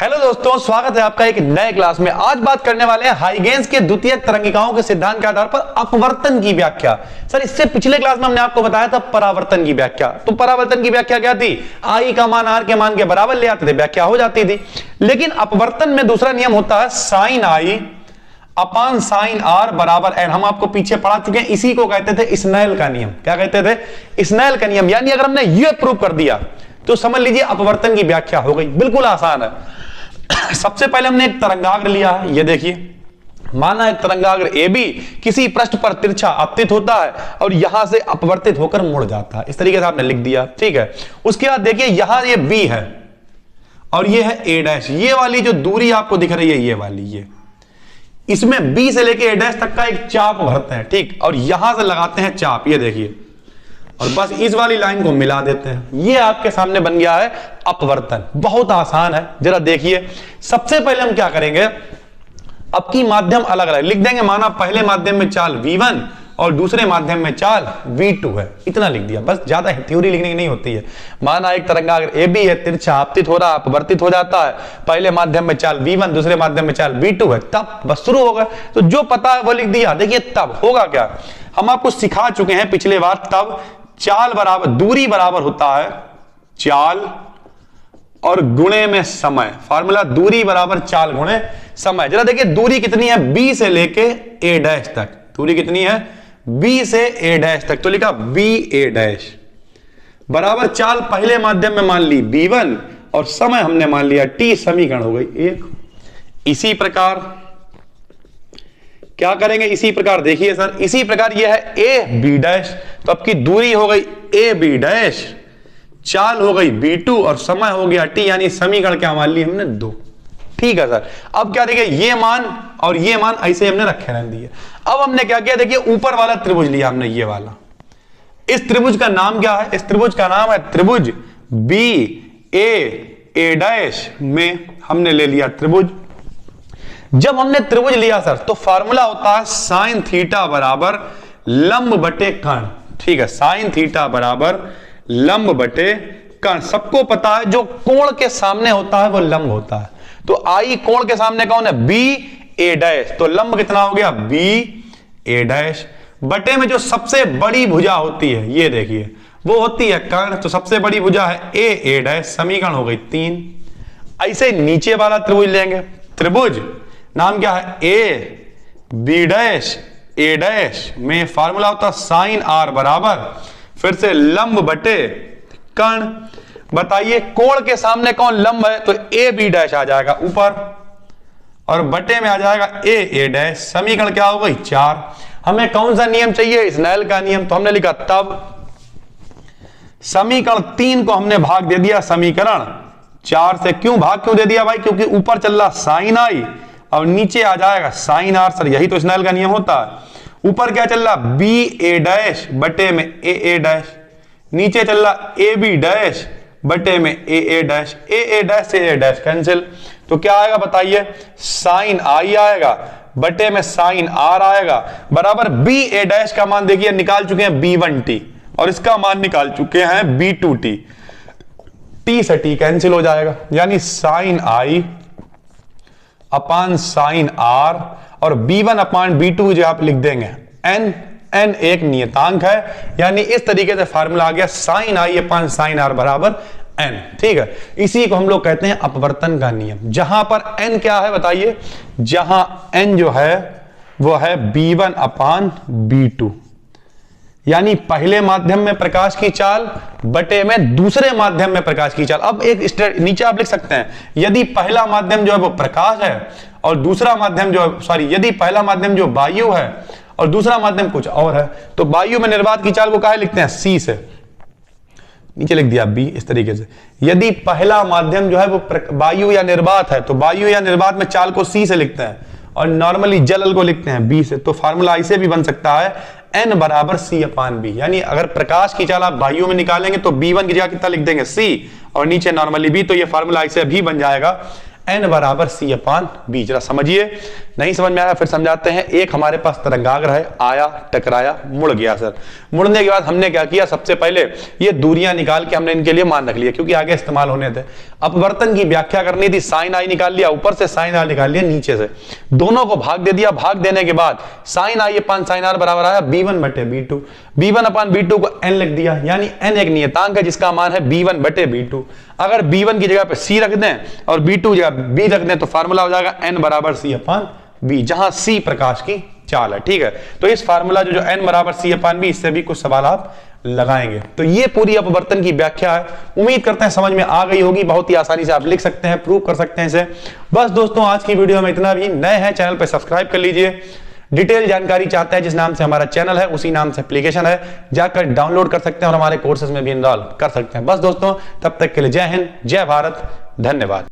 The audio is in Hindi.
हेलो दोस्तों, स्वागत है आपका एक नए क्लास में। आज बात करने वाले हैं हाइगेंस के द्वितीयक तरंगिकाओं के सिद्धांत के आधार पर अपवर्तन की व्याख्या। सर, इससे पिछले क्लास में हमने आपको बताया था परावर्तन की व्याख्या। तो परावर्तन की व्याख्या क्या थी? आई का मान आर के मान के बराबर ले आते थे, व्याख्या हो जाती थी। लेकिन अपवर्तन में दूसरा नियम होता है sine i upon sine r बराबर एन। हम आपको पीछे पढ़ा चुके हैं, इसी को कहते थे स्नेल का नियम। क्या कहते थे? स्नेल का नियम। यानी अगर हमने यह प्रूव कर दिया तो समझ लीजिए अपवर्तन की व्याख्या हो गई। बिल्कुल आसान है। सबसे पहले हमने एक तरंगाग्र लिया है, ये देखिए। माना एक तरंगाग्र AB किसी पृष्ठ पर तिरछा आपतित होता है और यहां से अपवर्तित होकर मुड़ जाता है। इस तरीके से आपने लिख दिया, ठीक है। उसके बाद देखिए यहां ये B है और ये है A'। ये वाली जो दूरी आपको दिख रही है, ये वाली, ये इसमें B से लेके A' तक का एक चाप भरते हैं, ठीक। और यहां से लगाते हैं चाप, ये देखिए, और बस इस वाली लाइन को मिला देते हैं। ये आपके सामने बन गया है अपवर्तन। बहुत आसान है, जरा देखिए। सबसे पहले हम क्या करेंगे, अब की माध्यम अलग अलग लिख देंगे। माना पहले माध्यम में चाल V1 और दूसरे माध्यम में चाल V2 है, इतना लिख दिया बस। ज्यादा थ्योरी लिखने की नहीं होती है। माना एक तरंगाग्र AB है, तिरछा आपतित हो रहा है, अपवर्तित हो जाता है। पहले माध्यम में चाल V1, दूसरे माध्यम में चाल V2 है, तब बस शुरू होगा। तो जो पता है वो लिख दिया। देखिए तब होगा क्या, हम आपको सिखा चुके हैं पिछले बार। तब चाल बराबर दूरी बराबर होता है चाल और गुणे में समय। फार्मूला दूरी बराबर चाल गुणे समय। जरा देखिए दूरी कितनी है, B से लेके A' तक। दूरी कितनी है? B से A' तक। तो लिखा BA' बराबर चाल पहले माध्यम में मान ली B1 और समय हमने मान लिया T। समीकरण हो गई एक। इसी प्रकार क्या करेंगे? इसी प्रकार देखिए सर, इसी प्रकार यह है AB'। तो अब की दूरी हो गई AB', चाल हो गई B2 और समय हो गया T। यानी समीकरण क्या मान ली हमने? 2। ठीक है सर। अब क्या देखिए, ये मान और ये मान ऐसे हमने रखे रहने दिए। अब हमने क्या किया, देखिए ऊपर वाला त्रिभुज लिया हमने, ये वाला। इस त्रिभुज का नाम क्या है? इस त्रिभुज का नाम है त्रिभुज BAA' में हमने ले लिया त्रिभुज। जब हमने त्रिभुज लिया सर, तो फार्मूला होता है साइन थीटा बराबर लंब बटे कर्ण। ठीक है, साइन थीटा बराबर लंब बटे कर्ण। सबको पता है जो कोण के सामने होता है वो लंब होता है। तो आई कोण के सामने कौन है? BA'। तो लंब कितना हो गया? BA'। बटे में जो सबसे बड़ी भुजा होती है, ये देखिए, वो होती है कर्ण। तो सबसे बड़ी भुजा है AA'। समीकरण हो गई 3। ऐसे नीचे वाला त्रिभुज लेंगे। त्रिभुज नाम क्या है? AB' में फार्मूला होता है साइन R बराबर फिर से लंब बटे कर्ण। बताइए कोण के सामने कौन लंब है? तो AB' आ जाएगा ऊपर और बटे में आ जाएगा AA'। समीकरण क्या हो गई? 4। हमें कौन सा नियम चाहिए? स्नेल का नियम। तो हमने लिखा तब समीकरण 3 को हमने भाग दे दिया समीकरण 4 से। क्यों भाग क्यों दे दिया भाई? क्योंकि ऊपर चल रहा साइन आई और नीचे आ जाएगा साइन आर। सर यही तो स्नेल का नियम होता है। ऊपर क्या चल रहा? BA' बटे में AA'। नीचे चल रहा AB' बटे में AA'। AA' से AA' कैंसिल। तो क्या आएगा बताइए? साइन आई आएगा बटे में साइन आर आएगा बराबर BA' का मान देखिए निकाल चुके हैं B1T और इसका मान निकाल चुके हैं B2T। T से T कैंसिल हो जाएगा। यानी sine i upon sine r और B1 अपान B2 जो आप लिख देंगे n एक नियतांक है। यानी इस तरीके से फार्मूला आ गया sine i upon sine r बराबर n। ठीक है, इसी को हम लोग कहते हैं अपवर्तन का नियम। जहां पर n क्या है बताइए? जहां n जो है वो है B1 अपान B2। यानी पहले माध्यम में प्रकाश की चाल बटे में दूसरे माध्यम में प्रकाश की चाल। अब एक नीचे आप लिख सकते हैं, यदि पहला माध्यम जो है वो प्रकाश है और दूसरा माध्यम जो है, यदि पहला माध्यम जो वायु है और दूसरा माध्यम कुछ और है, तो वायु में निर्वात की चाल को काहे लिखते हैं? C से। नीचे लिख दिया B। इस तरीके से यदि पहला माध्यम जो है वो वायु या निर्वात है, तो वायु या निर्वात में चाल को C से लिखते हैं और नॉर्मली जल को लिखते हैं B से। तो फार्मूला ऐसे भी बन सकता है n बराबर C अपान B। यानी अगर प्रकाश की चाल आप वायु में निकालेंगे तो B1 की जगह कितना लिख देंगे? C और नीचे नॉर्मली B। तो ये फार्मूला ऐसे भी बन जाएगा n बराबर c अपान b। जरा समझिए, नहीं समझ में आया फिर समझाते हैं। एक हमारे पास तरंगाग्र है, आया, टकराया, मुड़ गया। सर मुड़ने के बाद हमने क्या किया, सबसे पहले ये दूरियां निकाल के हमने इनके लिए मान रख लिया क्योंकि आगे इस्तेमाल होने थे। अपवर्तन की व्याख्या करनी थी, साइन आई निकाल लिया, ऊपर से साइन आर निकाल लिया नीचे से, दोनों को भाग दे दिया। भाग देने के बाद sine i upon sine r बराबर आया b1 बटे b2। b1 अपान b2 को n लिख दिया, यानी n एक नियतांक है जिसका मान है b1 बटे b2। अगर b1 की जगह पे c रख दें और b2 की जगह b रख दें तो फार्मूला हो जाएगा n बराबर c अपान b, जहां c प्रकाश की चाल है। ठीक है, तो इस फार्मूला जो n बराबर c अपान b, इससे भी कुछ सवाल आप लगाएंगे। तो ये पूरी अपवर्तन की व्याख्या है। उम्मीद करते हैं समझ में आ गई होगी, बहुत ही आसानी से आप लिख सकते हैं, प्रूव कर सकते हैं इसे। बस दोस्तों आज की वीडियो में इतना भी। नए हैं चैनल पर सब्सक्राइब कर लीजिए। डिटेल जानकारी चाहते हैं जिस नाम से हमारा चैनल है उसी नाम से एप्लीकेशन है, जाकर डाउनलोड कर सकते हैं और हमारे कोर्सेज में भी इनरोल कर सकते हैं। बस दोस्तों तब तक के लिए जय हिंद, जय भारत, धन्यवाद।